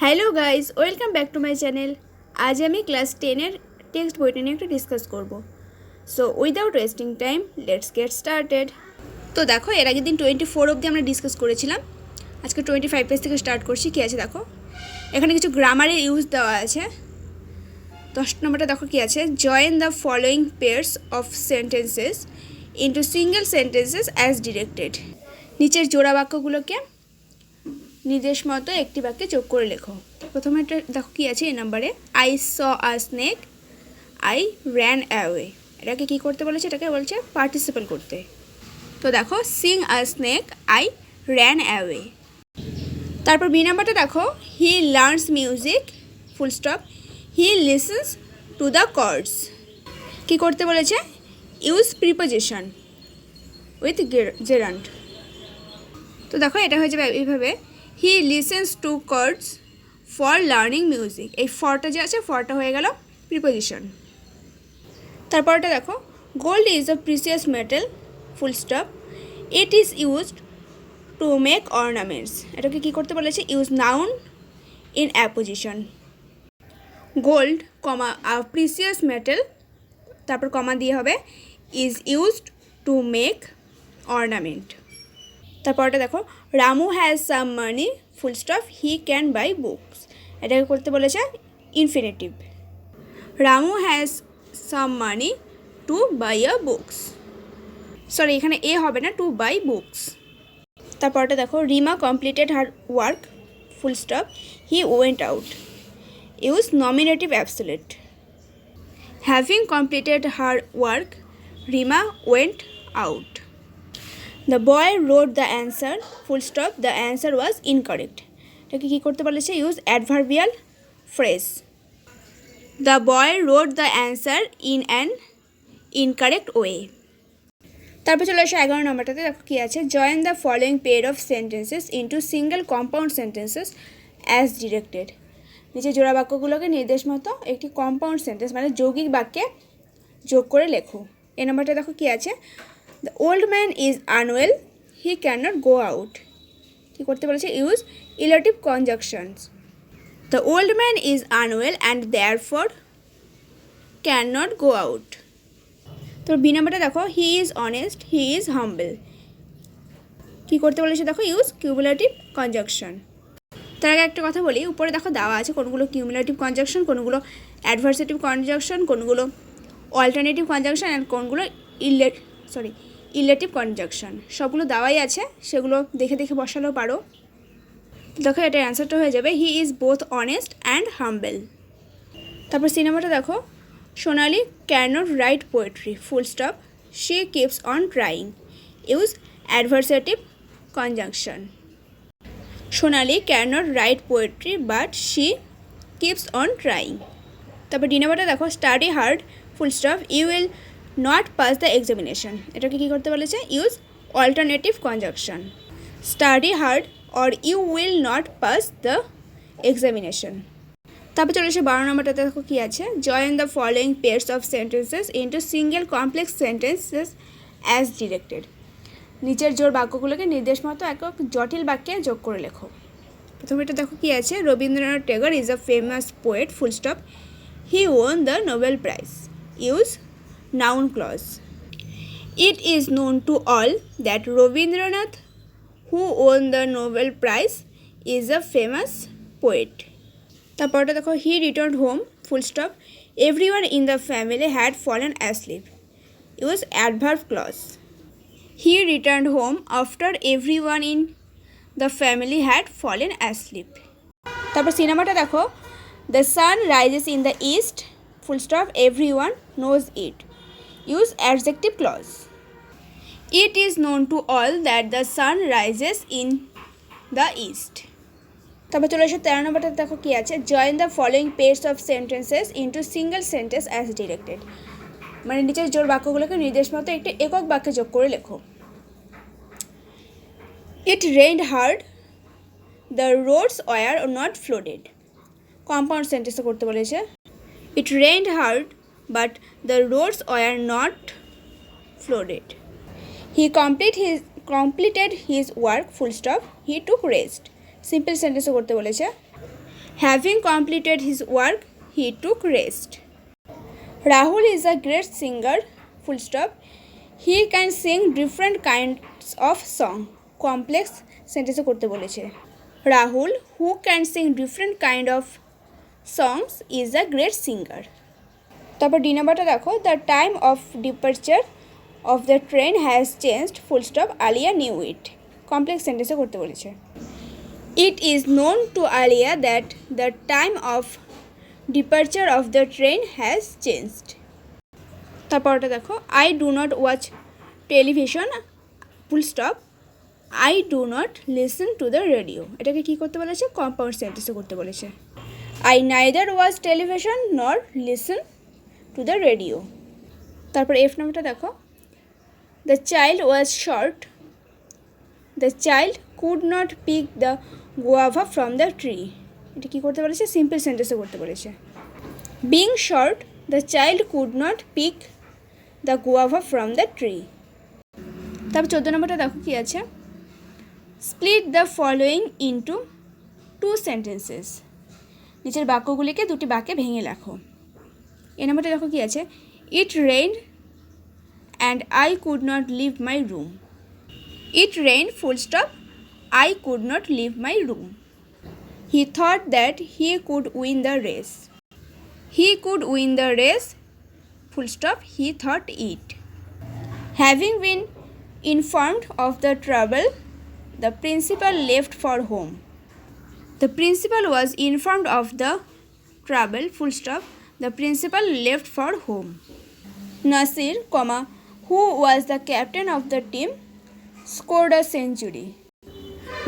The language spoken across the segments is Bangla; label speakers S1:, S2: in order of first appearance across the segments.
S1: Hello guys, welcome back to my channel. আজ আমি ক্লাস 10-এর টেক্সট বইটা নিয়ে একটু ডিসকাস করব। So without wasting time let's get started. তো দেখো, এর আগের দিন 24 অবধি আমরা ডিসকাস করেছিলাম। আজকে 25 পেজ থেকে স্টার্ট করছি। কী আছে দেখো, এখানে কিছু গ্রামারের ইউজ দেওয়া আছে। 10 নম্বরটা দেখো কী আছে, join the following pairs of sentences into single sentences as directed. নিচের জোড়া বাক্যগুলোকে নির্দেশ মতো একটি বাক্যে যোগ করে লেখো। প্রথমে একটা দেখো কী আছে, এই নাম্বারে I saw a snake, I ran away. এটাকে কী করতে বলেছে? এটাকে বলছে পার্টিসিপেল করতে। তো দেখো, seeing a snake, I ran away. তারপর বি নাম্বারটা দেখো, he learns music, full stop, he listens to the chords. কী করতে বলেছে? Use preposition with gerund. তো দেখো, এটা হয়ে যাবে এইভাবে, he listens to chords for learning music. এই ফরটা যে আছে, ফরটা হয়ে গেল প্রিপোজিশন। তারপরটা দেখো, gold is a precious metal, full stop, it is used to make ornaments. এটাকে কী করতে বলেছে? Use noun in apposition. Gold comma a precious metal, তারপর কমা দিয়ে হবে is used to make ornament. তারপরটা দেখো, Ramu has some money, full stop, he can buy books. এটাকে করতে বলেছে infinitive. Ramu has some money to buy a books. Sorry, এখানে এ হবে না, টু বাই বুকস। তারপরটা দেখো, Rima completed her work, full stop, he went out. Use nominative absolute. Having completed her work, Rima went out. The boy wrote the answer, full stop, the answer was incorrect. এটাকে কী করতে বলেছে? Use adverbial phrase. The boy wrote the answer in an incorrect way. তারপর চলে আসে 11 নম্বরটাতে। দেখো কী আছে, join the following pair of sentences into single compound sentences as directed. নিচে জোড়া বাক্যগুলোকে নির্দেশ মতো একটি কম্পাউন্ড সেন্টেন্স মানে যৌগিক বাক্যে যোগ করে লেখো। এই নম্বরটা দেখো কী আছে, The old man is unwell, he cannot go out. কী করতে বলেছে? Use relative conjunctions. The old man is unwell and therefore cannot go out. তো বি নাম্বারটা দেখো, he is honest, he is humble. কী করতে বলেছে? দেখো, ইউজ কিউমুলেটিভ কনজাংশন। তার আগে একটা কথা বলি, উপরে দেখো দেওয়া আছে কোনগুলো কিউমুলেটিভ কনজাংশন, কোনগুলো অ্যাডভার্সেটিভ কনজাংশন, কোনগুলো অল্টারনেটিভ কনজাংশন অ্যান্ড কোনগুলো ইলেটিভ কনজাংশন। সবগুলো দেওয়াই আছে, সেগুলো দেখে দেখে বসালেও পারো। দেখো, এটার অ্যান্সারটা হয়ে যাবে he is both honest and humble. তারপর সিনেমাটা দেখো, Sonali can not write poetry, full stop, she keeps on trying. Use adversative conjunction. Sonali can not write poetry but she keeps on trying. তারপর ডি নাম্বারটা দেখো, study hard, full stop, you will not pass the examination. এটাকে কী করতে বলেছে? Use alternative conjunction. Study hard or you will not pass the examination. তারপর চলে এসে 12 নম্বরটাতে দেখো কী আছে, join the following pairs of sentences into single complex sentences as directed. নিচের জোর বাক্যগুলোকে নির্দেশ মতো একক জটিল বাক্যে যোগ করে লেখো। প্রথমে এটা দেখো কী আছে, Rabindranath Tagore is a famous poet, full stop, he won the Nobel prize. Use noun clause. It is known to all that Rabindranath, who won the Nobel Prize, is a famous poet. তারপরটা দেখো, he returned home, full stop, everyone in the family had fallen asleep. Use adverb clause. He returned home after everyone in the family had fallen asleep. তারপর সিনেমাটা দেখো, the sun rises in the east, full stop, everyone knows it. Use adjective clause. It is known to all that the sun rises in the east. তারপর চলে এসে 13 নম্বরটা দেখো কী আছে, join the following pairs of sentences into single sentence as directed. মানে নিচের জোর বাক্যগুলোকে নির্দেশ মতো একটি একক বাক্যে যোগ করে লেখো। It rained hard, the roads were not ফ্লোডেড। Compound সেন্টেন্সে করতে বলেছে, it rained hard but the roads were not flooded. He completed his work, full stop, he took rest. Simple সেন্টেন্সও করতে বলেছে, Having completed his work, he took rest. Rahul is a great singer, full stop. He can sing different kinds of song. Complex sentence করতে বলেছে। Rahul, who can sing different kind of songs, is a great singer. তারপর ডি নাম্বারটা দেখো, the time of departure of the train has changed, full stop, Alia knew it. Complex সেন্টেন্সে করতে বলেছে। It is known to Alia that the time of departure of the train has changed. তারপরটা দেখো, I do not watch television, full stop, I do not listen to the radio. এটাকে কী করতে বলেছে? কম্পাউন্ড সেন্টেন্সে করতে বলেছে। I neither watch television nor listen to the radio. তারপর এফ নাম্বারটা দেখো, the child was short, the child could not pick the guava from the tree. এটা কী করতে বলেছে? সিম্পল সেন্টেন্সে করতে বলেছে। Being short, the child could not pick the guava from the tree. তারপর 14 নম্বরটা দেখো কী আছে, split the following into two sentences. নিচের বাক্যগুলিকে দুটি বাক্যে ভেঙে লেখো। এ নাম্বারটা দেখো কী আছে, it rain and I could not leave my room. It rain, full stop, I could not leave my room. He thought that he could win the race. He could win the race, full stop, he thought it. Having been informed of the trouble, the principal left for home. The principal was informed of the trouble, full stop, the principal left for home. Nasir, who was the captain of the team, scored a century.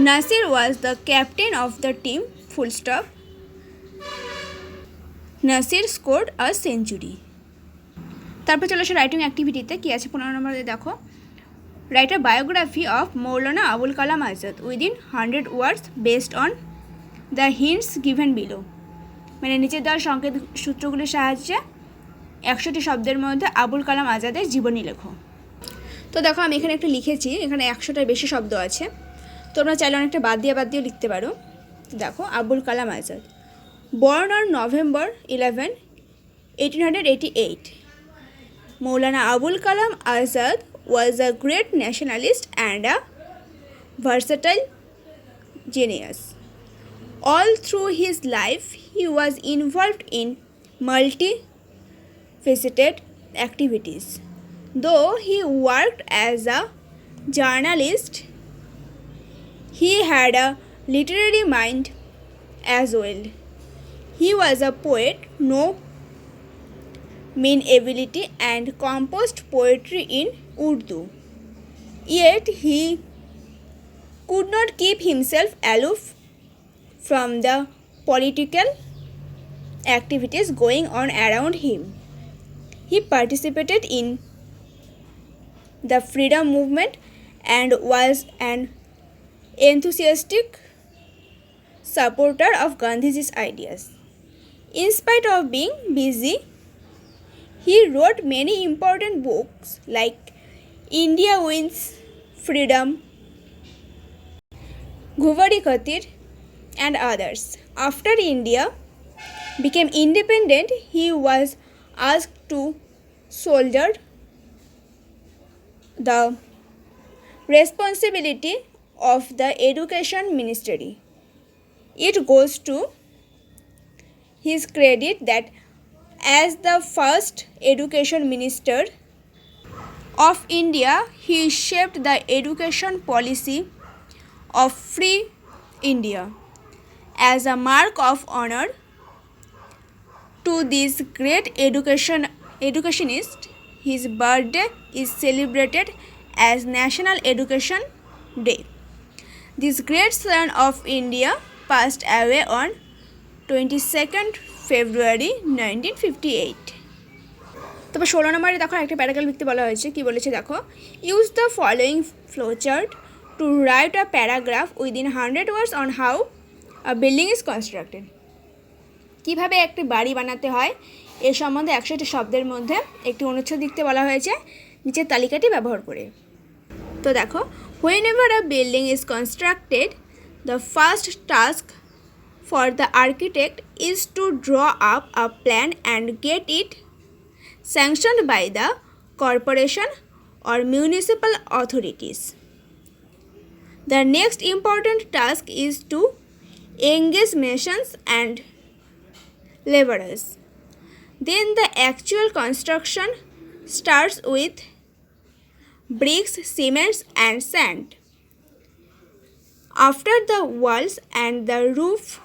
S1: Nasir was the captain of the team, full stop. Nasir scored a century. তারপর চলে আসে রাইটিং অ্যাক্টিভিটিতে। কী আছে 15 নম্বরে দেখো, write a biography of Maulana Abul Kalam Azad within 100 words based on the hints given below. মানে নিচে দেওয়া সংকেত সূত্রগুলির সাহায্যে 100টি শব্দের মধ্যে আবুল কালাম আজাদের জীবনী লেখো। তো দেখো আমি এখানে একটা লিখেছি, এখানে 100টার বেশি শব্দ আছে, তোমরা চাইলে অনেকটা বাদ দিয়ে লিখতে পারো। দেখো, Abul Kalam Azad, born on November 11, 1888. Maulana Abul Kalam Azad was a great nationalist and a versatile genius. All through his life, he was involved in multifaceted activities. Though he worked as a journalist, he had a literary mind as well. He was a poet, no mean ability, and composed poetry in Urdu. Yet he could not keep himself aloof from the political activities going on around him. He participated in the freedom movement and was an enthusiastic supporter of Gandhiji's ideas. In spite of being busy, he wrote many important books like India Wins Freedom, Ghuvari Khatir, and others. After India became independent, he was asked to shoulder the responsibility of the Education Ministry. It goes to his credit that as the first education minister of India, he shaped the education policy of free India. As a mark of honor to this great educationist, his birthday is celebrated as National Education Day. This great son of India passed away on 22nd February 1958. তবে 16 নম্বরে দেখো একটা প্যারাগ্রাফ লিখতে বলা হয়েছে। কি বলেছে দেখো, use the following flow chart to write a paragraph within 100 words on how a building is constructed. কীভাবে একটি বাড়ি বানাতে হয় এ সম্বন্ধে 100টি শব্দের মধ্যে একটি অনুচ্ছেদ লিখতে বলা হয়েছে নিচের তালিকাটি ব্যবহার করে। তো দেখো, when ever a building is constructed, the first task for the architect is to draw up a plan and get it sanctioned by the corporation or municipal authorities. The next important task is to engage masons and laborers. Then the actual construction starts with bricks, cement and sand. After the walls and the roof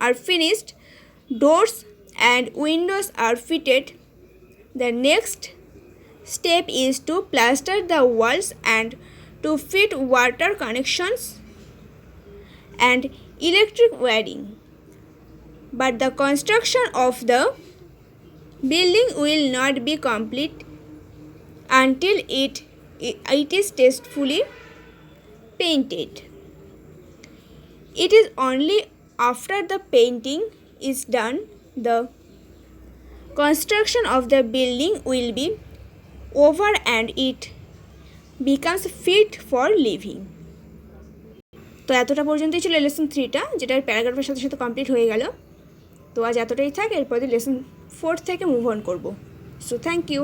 S1: are finished, doors and windows are fitted. The next step is to plaster the walls and to fit water connections and electric wiring. But the construction of the building will not be complete until it is tastefully painted. It is only after the painting is done the construction of the building will be over and it becomes fit for living. তো এতটা পর্যন্তই ছিল লেসন 3টা, যেটার প্যারাগ্রাফের সাথে সাথে কমপ্লিট হয়ে গেল। তো আজ এতটাই থাক, এরপরে লেসন 4 থেকে মুভ অন করব। So thank you.